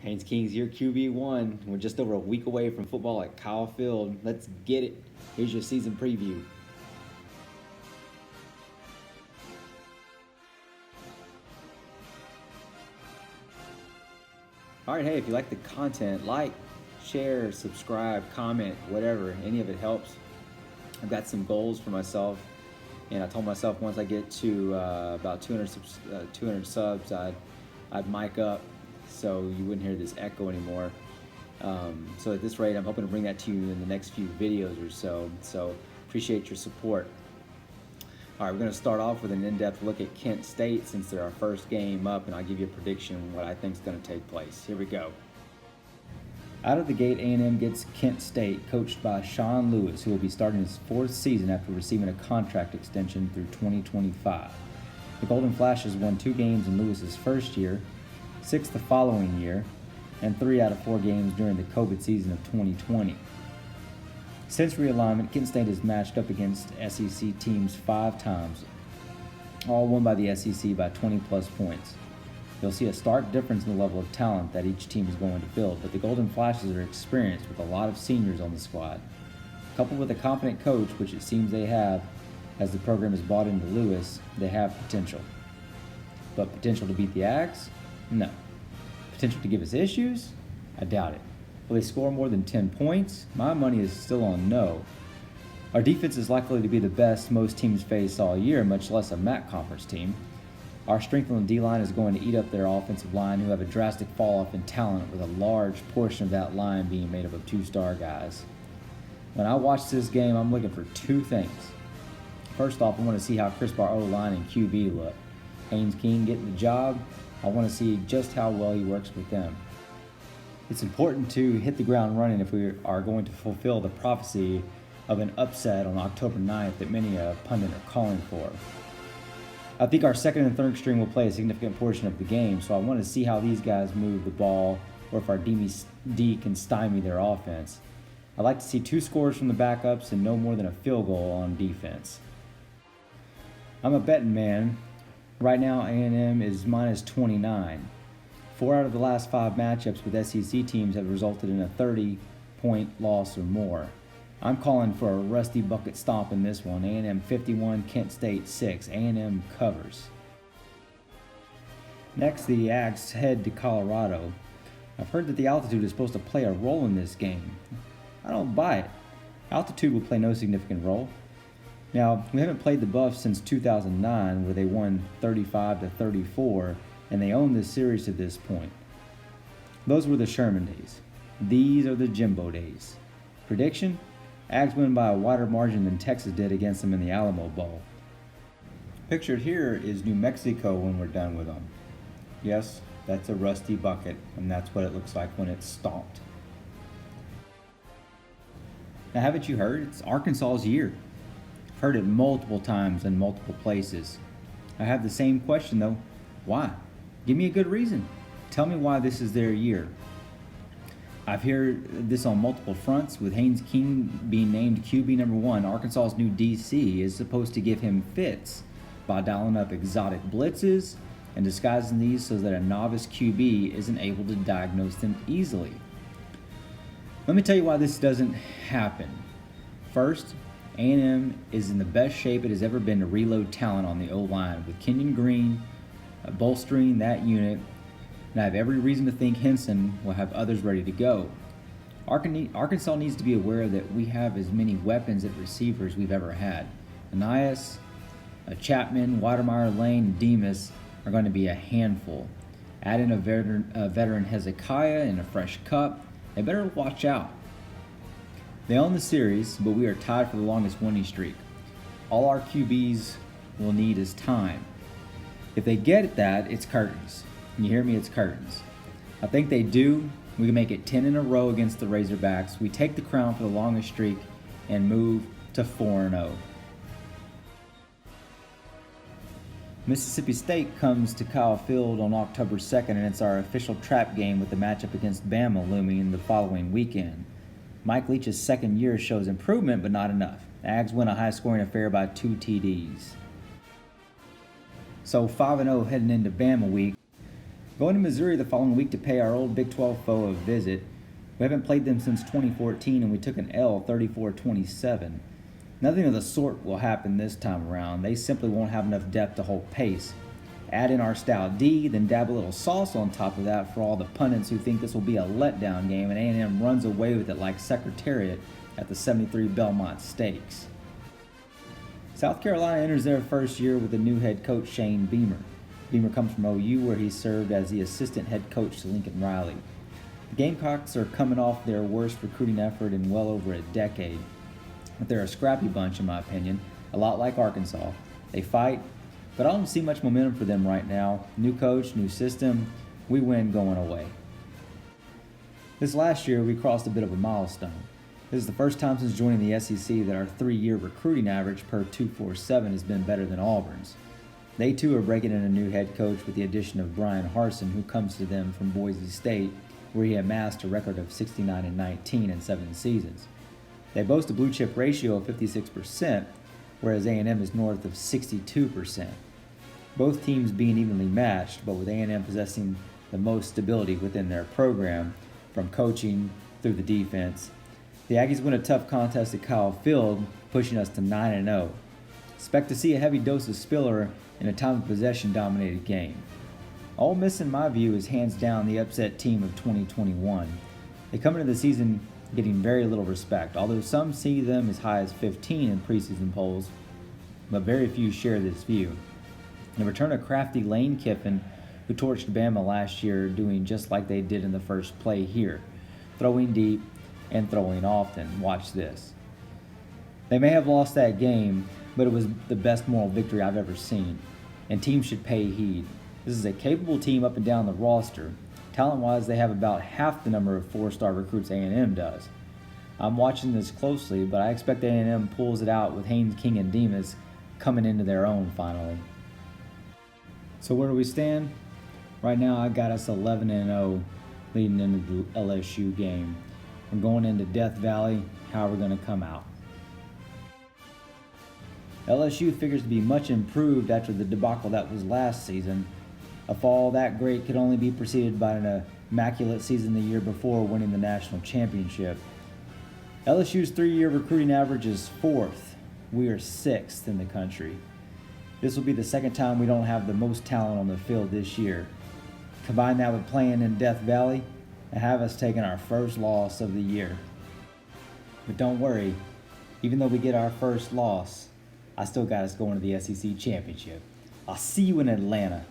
Haynes King's your QB1. We're just over a week away from football at Kyle Field. Let's get it. Here's your season preview. All right, hey, if you like the content, like, share, subscribe, comment, whatever. Any of it helps. I've got some goals for myself, and I told myself once I get to about 200 subs, I'd mic up so you wouldn't hear this echo anymore. So at this rate, I'm hoping to bring that to you in the next few videos or so. So appreciate your support. All right, we're going to start off with an in-depth look at Kent State since they're our first game up, and I'll give you a prediction on what I think is going to take place. Here we go. Out of the gate, A&M gets Kent State, coached by Sean Lewis, who will be starting his 4th season after receiving a contract extension through 2025. The Golden Flashes won 2 games in Lewis's first year, 6 the following year, and 3 out of 4 games during the COVID season of 2020. Since realignment, Kent State has matched up against SEC teams 5 times, all won by the SEC by 20-plus points. You'll see a stark difference in the level of talent that each team is going to field, but the Golden Flashes are experienced with a lot of seniors on the squad. Coupled with a confident coach, which it seems they have, as the program is bought into Lewis, they have potential. But potential to beat the Aggies? No. Potential to give us issues? I doubt it. Will they score more than 10 points? My money is still on no. Our defense is likely to be the best most teams face all year, much less a MAC conference team. Our strength on the D-line is going to eat up their offensive line, who have a drastic fall-off in talent, with a large portion of that line being made up of 2-star guys. When I watch this game, I'm looking for 2 things. First off, I want to see how crisp our O-line and QB look. Haynes King getting the job. I want to see just how well he works with them. It's important to hit the ground running if we are going to fulfill the prophecy of an upset on October 9th that many a pundit are calling for. I think our second and third string will play a significant portion of the game, so I want to see how these guys move the ball or if our D can stymie their offense. I'd like to see 2 scores from the backups and no more than a field goal on defense. I'm a betting man. Right now, A&M is minus 29. 4 out of the last 5 matchups with SEC teams have resulted in a 30-point loss or more. I'm calling for a rusty bucket stomp in this one. A&M 51, Kent State 6. A&M covers. Next, the Aggies head to Colorado. I've heard that the altitude is supposed to play a role in this game. I don't buy it. Altitude will play no significant role. Now, we haven't played the Buffs since 2009, where they won 35-34, and they owned this series to this point. Those were the Sherman days. These are the Jimbo days. Prediction? Aggies win by a wider margin than Texas did against them in the Alamo Bowl. Pictured here is New Mexico when we're done with them. Yes, that's a rusty bucket, and that's what it looks like when it's stomped. Now, haven't you heard? It's Arkansas's year. I've heard it multiple times in multiple places. I have the same question though. Why? Give me a good reason. Tell me why this is their year. I've heard this on multiple fronts, with Haynes King being named QB number 1. Arkansas's new DC is supposed to give him fits by dialing up exotic blitzes and disguising these so that a novice QB isn't able to diagnose them easily. Let me tell you why this doesn't happen. First, A&M is in the best shape it has ever been to reload talent on the O-line, with Kenyon Green bolstering that unit, and I have every reason to think Henson will have others ready to go. Arkansas needs to be aware that we have as many weapons at receivers we've ever had. Anias, Chapman, Watermeyer, Lane, and Demas are going to be a handful. Add in a veteran Hezekiah and a fresh Cup. They better watch out. They own the series, but we are tied for the longest winning streak. All our QBs will need is time. If they get that, it's curtains. You hear me? It's curtains. I think they do. We can make it 10 in a row against the Razorbacks. We take the crown for the longest streak and move to 4-0. Mississippi State comes to Kyle Field on October 2nd, and it's our official trap game with the matchup against Bama looming the following weekend. Mike Leach's second year shows improvement, but not enough. Aggs win a high-scoring affair by 2 TDs. So 5-0 heading into Bama week. Going to Missouri the following week to pay our old Big 12 foe a visit. We haven't played them since 2014, and we took an L 34-27. Nothing of the sort will happen this time around. They simply won't have enough depth to hold pace. Add in our stout D, then dab a little sauce on top of that for all the pundits who think this will be a letdown game, and A&M runs away with it like Secretariat at the 73 Belmont Stakes. South Carolina enters their first year with a new head coach, Shane Beamer. Beamer comes from OU, where he served as the assistant head coach to Lincoln Riley. The Gamecocks are coming off their worst recruiting effort in well over a decade. But they're a scrappy bunch, in my opinion, a lot like Arkansas. They fight, but I don't see much momentum for them right now. New coach, new system, we win going away. This last year, we crossed a bit of a milestone. This is the first time since joining the SEC that our 3-year recruiting average per 247 has been better than Auburn's. They too are breaking in a new head coach with the addition of Brian Harsin, who comes to them from Boise State, where he amassed a record of 69-19 in 7 seasons. They boast a blue chip ratio of 56%, whereas A&M is north of 62%. Both teams being evenly matched, but with A&M possessing the most stability within their program, from coaching through the defense. The Aggies win a tough contest at Kyle Field, pushing us to 9-0. Expect to see a heavy dose of Spiller in a time of possession dominated game. Ole Miss, in my view, is hands down the upset team of 2021. They come into the season getting very little respect, although some see them as high as 15 in preseason polls, but very few share this view. In the return of crafty Lane Kiffin, who torched Bama last year, doing just like they did in the first play here, throwing deep and throwing often. Watch this. They may have lost that game, but it was the best moral victory I've ever seen, and teams should pay heed. This is a capable team up and down the roster. Talent-wise, they have about half the number of 4-star recruits A&M does. I'm watching this closely, but I expect A&M pulls it out with Haynes King and Demas coming into their own finally. So where do we stand? Right now, I got us 11-0 leading into the LSU game. We're going into Death Valley. How are we going to come out? LSU figures to be much improved after the debacle that was last season. A fall that great could only be preceded by an immaculate season the year before winning the national championship. LSU's 3-year recruiting average is 4th. We are 6th in the country. This will be the second time we don't have the most talent on the field this year. Combine that with playing in Death Valley and have us taking our first loss of the year. But don't worry, even though we get our first loss, I still got us going to the SEC championship. I'll see you in Atlanta.